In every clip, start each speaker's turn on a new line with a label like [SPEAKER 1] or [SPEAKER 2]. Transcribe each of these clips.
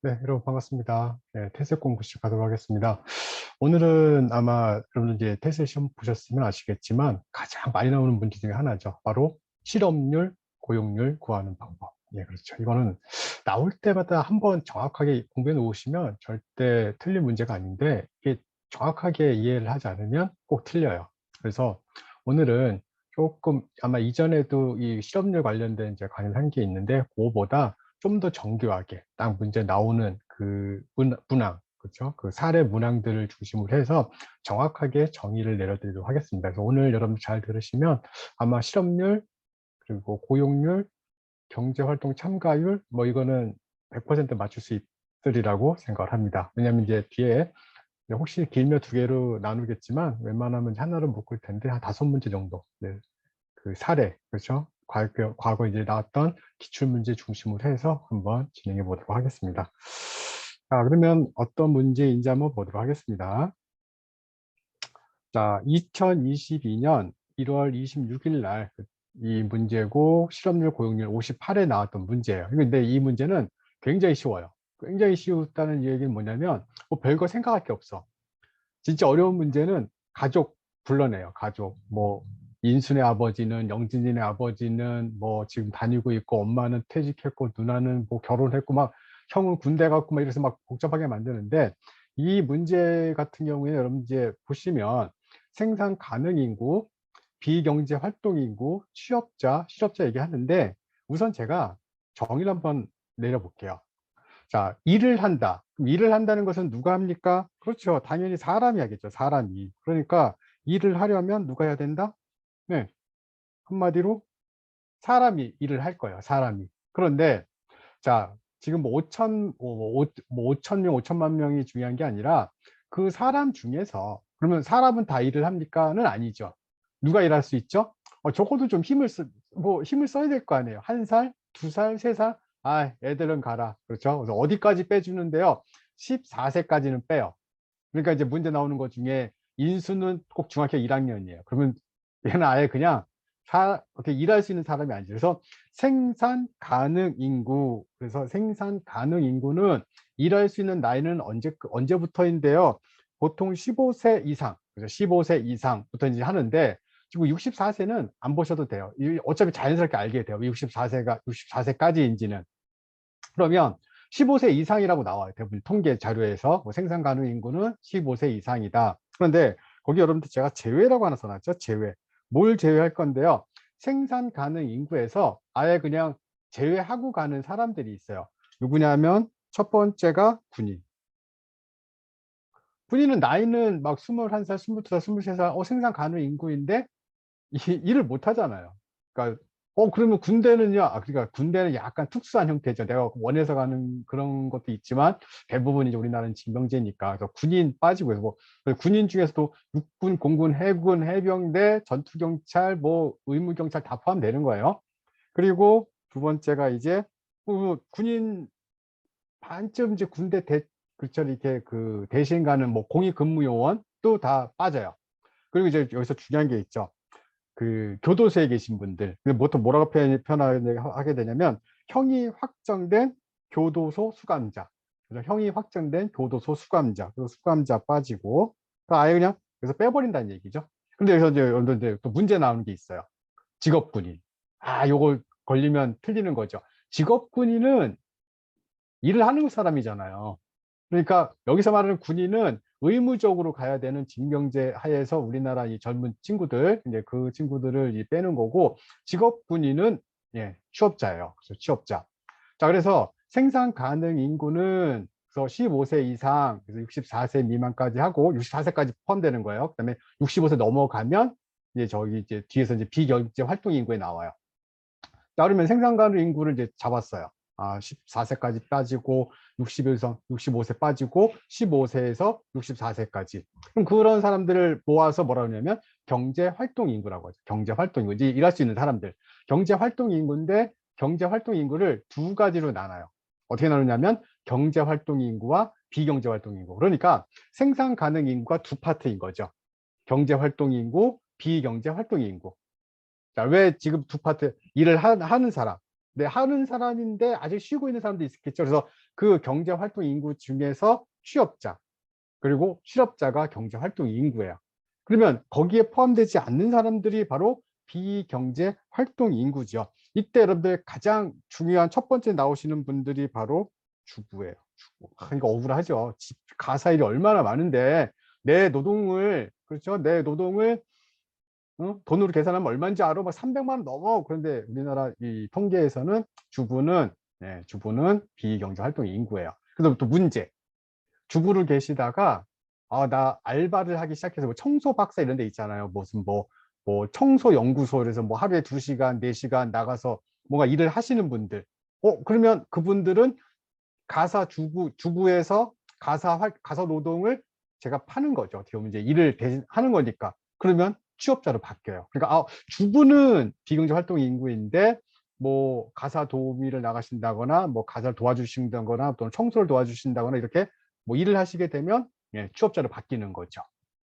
[SPEAKER 1] 네, 여러분 반갑습니다. 네, 태세 공부 시작하도록 하겠습니다. 오늘은 아마 여러분 이제 태세 시험 보셨으면 아시겠지만 가장 많이 나오는 문제 중에 하나죠. 바로 실업률, 고용률 구하는 방법. 예, 그렇죠. 이거는 나올 때마다 한번 정확하게 공부해 놓으시면 절대 틀린 문제가 아닌데 이게 정확하게 이해를 하지 않으면 꼭 틀려요. 그래서 오늘은 조금 아마 이전에도 이 실업률 관련된 이제 관련한 게 있는데 그거보다 좀 더 정교하게 딱 문제 나오는 그 문항, 그렇죠? 그 사례 문항들을 중심으로 해서 정확하게 정의를 내려드리도록 하겠습니다. 그래서 오늘 여러분들 잘 들으시면 아마 실업률, 그리고 고용률, 경제활동 참가율, 뭐 이거는 100% 맞출 수 있으리라고 생각을 합니다. 왜냐하면 이제 뒤에 혹시 길면 두 개로 나누겠지만 웬만하면 하나로 묶을 텐데 한 5문제 정도. 네. 그 사례, 그렇죠? 과거 이제 나왔던 기출문제 중심으로 해서 한번 진행해 보도록 하겠습니다. 자, 그러면 어떤 문제인지 한번 보도록 하겠습니다. 자, 2022년 1월 26일 날 이 문제고 실업률 고용률 58에 나왔던 문제예요. 근데 이 문제는 굉장히 쉬워요. 굉장히 쉬웠다는 얘기는 뭐냐면 뭐 별거 생각할 게 없어. 진짜 어려운 문제는 가족 불러내요. 가족. 뭐 인순의 아버지는, 영진이네 아버지는 뭐 지금 다니고 있고, 엄마는 퇴직했고, 누나는 뭐 결혼했고, 막 형은 군대 갔고 막 이래서 막 복잡하게 만드는데, 이 문제 같은 경우에 여러분 이제 보시면 생산 가능 인구, 비경제 활동 인구, 취업자, 실업자 얘기하는데, 우선 제가 정의를 한번 내려볼게요. 자, 일을 한다. 그럼 일을 한다는 것은 누가 합니까? 그렇죠. 당연히 사람이 하겠죠. 사람이. 그러니까 일을 하려면 누가 해야 된다? 네. 한마디로 사람이 일을 할 거예요. 사람이. 그런데 자, 지금 뭐 5천 명, 5천만 명이 중요한 게 아니라 그 사람 중에서 그러면 사람은 다 일을 합니까?는 아니죠. 누가 일할 수 있죠? 적어도 좀 힘을 써야 될 거 아니에요. 1살, 2살, 3살? 아, 애들은 가라. 그렇죠? 그래서 어디까지 빼주는데요? 14세까지는 빼요. 그러니까 이제 문제 나오는 것 중에 인수는 꼭 중학교 1학년이에요. 그러면 얘는 아예 그냥 이렇게 일할 수 있는 사람이 아니죠. 그래서 생산 가능 인구, 그래서 생산 가능 인구는 일할 수 있는 나이는 언제부터인데요. 보통 15세 이상, 그래서 15세 이상부터 이제 하는데 지금 64세는 안 보셔도 돼요. 어차피 자연스럽게 알게 돼요. 64세까지인지는. 그러면 15세 이상이라고 나와요. 대부분 통계 자료에서 뭐 생산 가능 인구는 15세 이상이다. 그런데 거기 여러분들 제가 제외라고 하나 써놨죠. 제외. 뭘 제외할 건데요. 생산 가능 인구에서 아예 그냥 제외하고 가는 사람들이 있어요. 누구냐면 첫 번째가 군인. 군인은 나이는 막 21살, 22살, 23살 생산 가능 인구인데 일을 못 하잖아요. 그러니까 그러면 군대는요. 그러니까 군대는 약간 특수한 형태죠. 내가 원해서 가는 그런 것도 있지만 대부분 이제 우리나라는 징병제니까. 그래서 군인 빠지고 해서 뭐 군인 중에서도 육군, 공군, 해군, 해병대, 전투경찰, 뭐 의무경찰 다 포함되는 거예요. 그리고 두 번째가 이제 군인 반쯤 이제 군대 그렇죠. 이렇게 그 대신 가는 뭐 공익근무요원도 다 빠져요. 그리고 이제 여기서 중요한 게 있죠. 그 교도소에 계신 분들, 보통 뭐라고 표현하게 되냐면 형이 확정된 교도소 수감자. 그래서 형이 확정된 교도소 수감자. 그래서 수감자 빠지고 아예 그냥 그래서 빼버린다는 얘기죠. 근데 여기서 이제 여러분들 또 문제 나오는 게 있어요. 직업군인. 요거 걸리면 틀리는 거죠. 직업군인은 일을 하는 사람이잖아요. 그러니까 여기서 말하는 군인은 의무적으로 가야 되는 징병제 하에서 우리나라 이 젊은 친구들, 이제 그 친구들을 빼는 거고, 직업 군인은 취업자예요. 그래서 취업자. 자, 그래서 생산 가능 인구는 그래서 15세 이상, 그래서 64세 미만까지 하고 64세까지 포함되는 거예요. 그다음에 65세 넘어가면 이제 저기 이제 뒤에서 이제 비경제 활동 인구에 나와요. 자, 그러면 생산 가능 인구를 이제 잡았어요. 14세까지 빠지고 60에서 65세 빠지고 15세에서 64세까지. 그럼 그런 사람들을 모아서 뭐라 그러냐면 경제 활동 인구라고 하죠. 경제 활동 인구. 이제 일할 수 있는 사람들. 경제 활동 인구인데 경제 활동 인구를 두 가지로 나눠요. 어떻게 나누냐면 경제 활동 인구와 비경제 활동 인구. 그러니까 생산 가능 인구가 두 파트인 거죠. 경제 활동 인구, 비경제 활동 인구. 자, 왜 지금 두 파트 일을 하는 사람. 네, 하는 사람인데 아직 쉬고 있는 사람도 있겠죠. 그래서 그 경제활동 인구 중에서 취업자, 그리고 실업자가 경제활동 인구예요. 그러면 거기에 포함되지 않는 사람들이 바로 비경제활동 인구죠. 이때 여러분들 가장 중요한 첫 번째 나오시는 분들이 바로 주부예요. 주부. 이거 억울하죠. 집 가사 일이 얼마나 많은데 내 노동을, 그렇죠? 내 노동을 돈으로 계산하면 얼마인지 알아? 막 300만 원 넘어. 그런데 우리나라 이 통계에서는 주부는, 네, 주부는 비경제 활동 인구예요. 그래서 또 문제. 주부를 계시다가 나 알바를 하기 시작해서 뭐 청소 박사 이런 데 있잖아요. 무슨 뭐 청소 연구소에서 뭐 하루에 2시간, 4시간 나가서 뭔가 일을 하시는 분들. 그러면 그분들은 가사 주부에서 가사 노동을 제가 파는 거죠. 어떻게 보면 이제 일을 대신 하는 거니까. 그러면 취업자로 바뀌어요. 그러니까 주부는 비경제 활동 인구인데 뭐 가사 도우미를 나가신다거나 뭐 가사를 도와주신다거나 또는 청소를 도와주신다거나 이렇게 뭐 일을 하시게 되면 취업자로 바뀌는 거죠.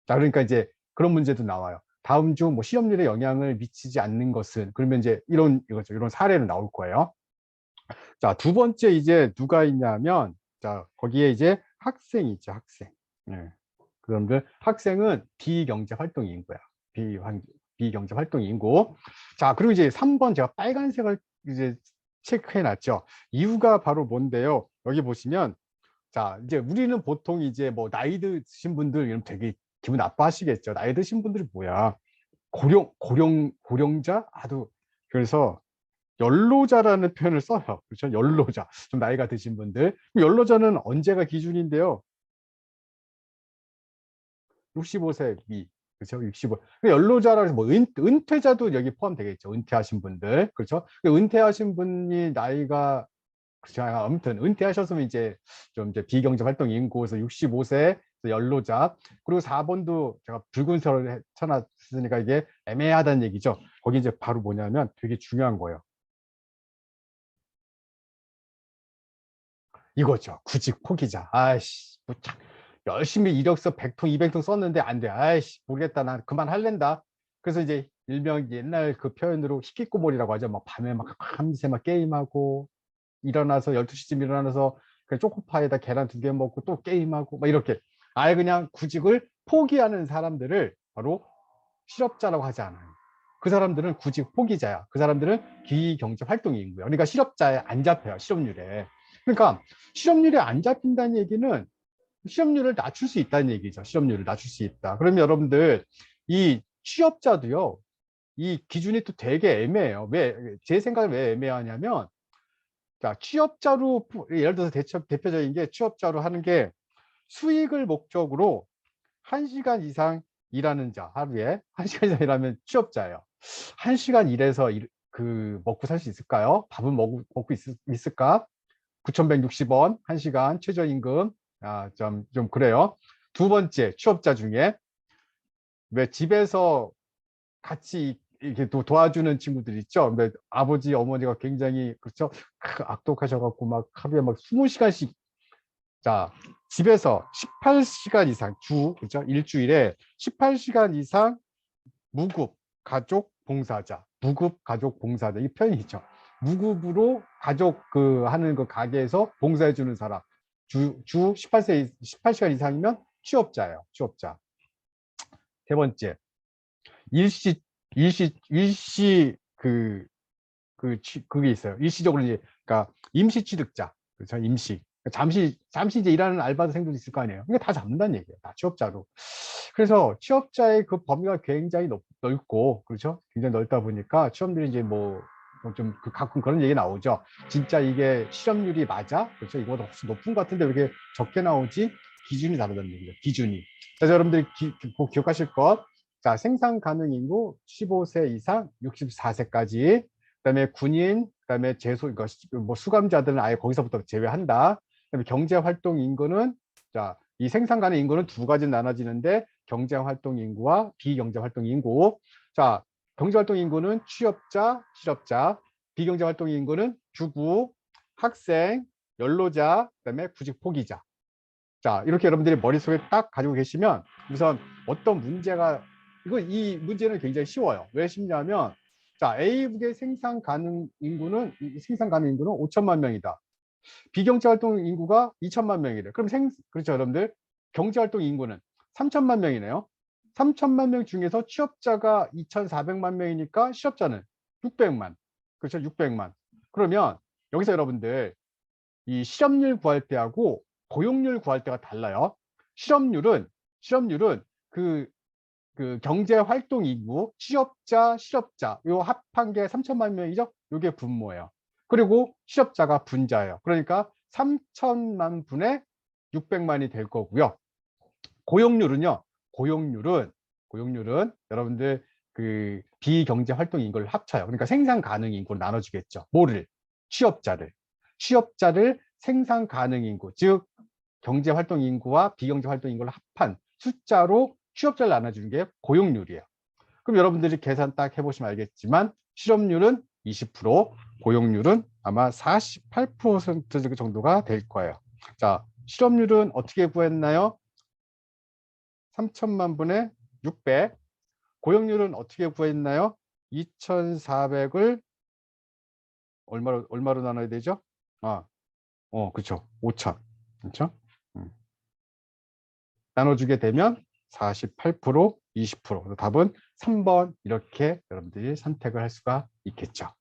[SPEAKER 1] 자, 그러니까 이제 그런 문제도 나와요. 다음 주 뭐 실업률에 영향을 미치지 않는 것은, 그러면 이제 이런 사례로 나올 거예요. 자, 두 번째 이제 누가 있냐면, 자, 거기에 이제 학생이 있죠, 학생. 네. 그런데 학생은 비경제 활동 인구야. 비경제 활동 인구. 자, 그리고 이제 3번 제가 빨간색을 이제 체크해 놨죠. 이유가 바로 뭔데요? 여기 보시면, 자, 이제 우리는 보통 이제 뭐 나이 드신 분들 이러면 되게 기분 나빠하시겠죠. 나이 드신 분들이 뭐야? 고령자? 그래서 연로자라는 표현을 써요. 그렇죠? 연로자. 좀 나이가 드신 분들. 연로자는 언제가 기준인데요? 65세 미. 그렇죠? 65. 연로자라 해서 뭐 은퇴자도 여기 포함되겠죠. 은퇴하신 분들. 그렇죠? 은퇴하신 분이 나이가, 그렇죠. 아무튼 은퇴하셨으면 이제 좀 이제 비경제 활동 인구에서 65세 연로자. 그리고 4번도 제가 붉은색을 쳐놨으니까 이게 애매하다는 얘기죠. 거기 이제 바로 뭐냐면 되게 중요한 거예요. 이거죠. 구직 포기자. 아이씨, 뭐 참, 열심히 이력서 100통, 200통 썼는데 안 돼. 아이씨, 모르겠다. 난 그만 할랜다. 그래서 이제 일명 옛날 그 표현으로 히키코모리라고 하죠. 막 밤에 막 밤새 막 게임하고, 일어나서 12시쯤 일어나서 그 초코파이에다 계란 2개 먹고 또 게임하고 막 이렇게 아예 그냥 구직을 포기하는 사람들을 바로 실업자라고 하지 않아요. 그 사람들은 구직 포기자야. 그 사람들은 기경제 활동 인구야. 그러니까 실업자에 안 잡혀요. 실업률에. 그러니까 실업률에 안 잡힌다는 얘기는 실업률을 낮출 수 있다는 얘기죠. 실업률을 낮출 수 있다. 그러면 여러분들 이 취업자도요. 이 기준이 또 되게 애매해요. 제 생각에 왜 애매하냐면, 자, 취업자로 예를 들어서 대표적인 게 취업자로 하는 게 수익을 목적으로 1시간 이상 일하는 자, 하루에 1시간 이상 일하면 취업자예요. 1시간 일해서 그 먹고 살 수 있을까요? 밥은 먹고 있을까? 9,160원 1시간 최저임금. 좀 그래요. 두 번째, 취업자 중에 왜 집에서 같이 이렇게 도와주는 친구들 있죠. 아버지, 어머니가 굉장히, 그렇죠, 악독하셔갖고 막 하루에 막 20시간씩, 자, 집에서 18시간 이상 그렇죠, 일주일에 18시간 이상 무급 가족 봉사자, 무급 가족 봉사자, 이 표현이 있죠. 무급으로 가족 하는 그 가게에서 봉사해 주는 사람, 주 18시간 이상이면 취업자예요. 취업자. 세 번째, 일시 일시 그게 있어요. 일시적으로 이제, 그러니까 임시 취득자, 그렇죠? 임시. 잠시 이제 일하는 알바생들도 있을 거 아니에요. 그러니까 다 잡는다는 얘기예요. 다 취업자로. 그래서 취업자의 그 범위가 굉장히 넓고, 그렇죠? 굉장히 넓다 보니까 취업률이 이제 좀 가끔 그런 얘기 나오죠. 진짜 이게 실업률이 맞아? 그렇죠? 이거보다 훨씬 높은 것 같은데 왜 이렇게 적게 나오지? 기준이 다르다는 얘기죠. 기준이. 자, 여러분들이 꼭 기억하실 것. 자, 생산 가능 인구 15세 이상 64세까지. 그다음에 군인, 그다음에 뭐 수감자들은 아예 거기서부터 제외한다. 그다음에 경제 활동 인구는, 자, 이 생산 가능 인구는 두 가지 나눠지는데 경제 활동 인구와 비경제 활동 인구. 자, 경제 활동 인구는 취업자, 실업자, 비경제 활동 인구는 주부, 학생, 연로자, 그다음에 구직 포기자. 자, 이렇게 여러분들이 머릿속에 딱 가지고 계시면 우선 어떤 문제가, 이 문제는 굉장히 쉬워요. 왜 쉽냐면 자, A국의 생산 가능 인구는 5천만 명이다. 비경제활동 인구가 2천만 명이래. 그럼 그렇죠, 여러분들. 경제활동 인구는 3천만 명이네요. 3천만 명 중에서 취업자가 2,400만 명이니까 실업자는 600만. 그렇죠, 600만. 그러면 여기서 여러분들 이 실업률 구할 때하고 고용률 구할 때가 달라요. 실업률은 그 경제활동 인구, 취업자, 실업자 요 합한 게 3천만 명이죠. 요게 분모예요. 그리고 실업자가 분자예요. 그러니까 3천만 분의 600만이 될 거고요. 고용률은요. 고용률은 여러분들 그 비경제활동 인구를 합쳐요. 그러니까 생산 가능 인구로 나눠주겠죠. 뭐를? 취업자를 생산 가능 인구, 즉 경제활동 인구와 비경제활동 인구를 합한 숫자로 취업자를 나눠주는 게 고용률이에요. 그럼 여러분들이 계산 딱 해보시면 알겠지만 실업률은 20%, 고용률은 아마 48% 정도가 될 거예요. 자, 실업률은 어떻게 구했나요? 3천만 분의 600. 고용률은 어떻게 구했나요? 2,400을 얼마로 나눠야 되죠? 그렇죠. 5천. 그렇죠? 나눠주게 되면 48%, 20%. 답은 3번 이렇게 여러분들이 선택을 할 수가 있겠죠.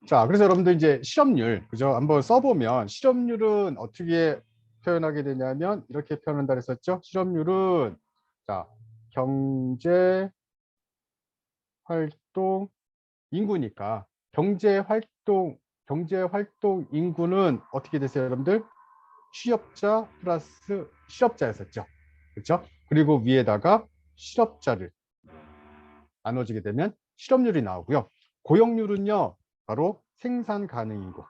[SPEAKER 1] 자, 그래서 여러분들 이제 실업률, 그죠? 한번 써보면 실업률은 어떻게 표현하게 되냐면 이렇게 표현한다 그랬었죠. 실업률은 자, 경제 활동 인구니까 경제 활동 인구는 어떻게 되세요, 여러분들? 취업자 플러스 실업자였었죠. 그렇죠? 그리고 위에다가 실업자를 나눠주게 되면 실업률이 나오고요. 고용률은요, 바로 생산 가능 인구.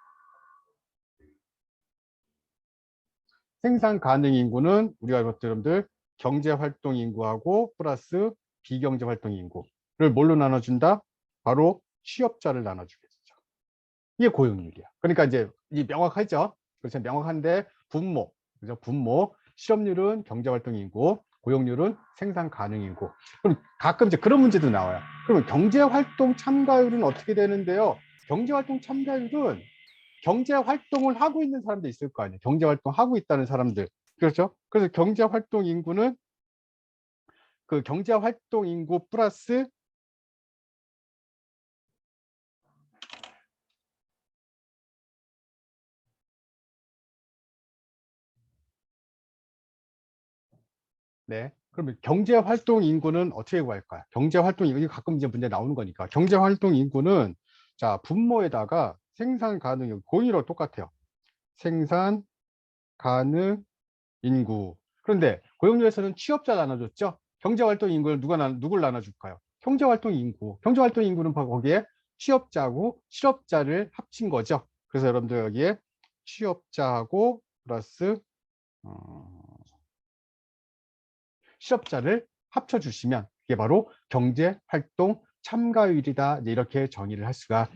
[SPEAKER 1] 생산 가능 인구는 우리가 여러분들 경제 활동 인구하고 플러스 비경제 활동 인구를 뭘로 나눠준다? 바로 취업자를 나눠주겠죠. 이게 고용률이야. 그러니까 이제 이 명확하죠. 그렇죠. 명확한데 분모, 그죠? 분모. 실업률은 경제활동 인구, 고용률은 생산 가능 인구. 그럼 가끔 이제 그런 문제도 나와요. 그러면 경제활동 참가율은 어떻게 되는데요? 경제활동 참가율은 경제활동을 하고 있는 사람도 있을 거 아니에요. 경제활동 하고 있다는 사람들. 그렇죠? 그래서 경제활동 인구는 그 경제활동 인구 플러스 네. 그러면 경제활동 인구는 어떻게 구할까요? 경제활동 인구, 가끔 이제 문제 나오는 거니까. 경제활동 인구는 자, 분모에다가 생산 가능, 고인으로 똑같아요. 생산 가능 인구. 그런데 고용률에서는 취업자 나눠줬죠? 경제활동 인구를 누굴 나눠줄까요? 경제활동 인구. 경제활동 인구는 바로 거기에 취업자하고 실업자를 합친 거죠. 그래서 여러분들 여기에 취업자하고 플러스 실업자를 합쳐주시면 이게 바로 경제활동 참가율이다. 이렇게 정의를 할 수가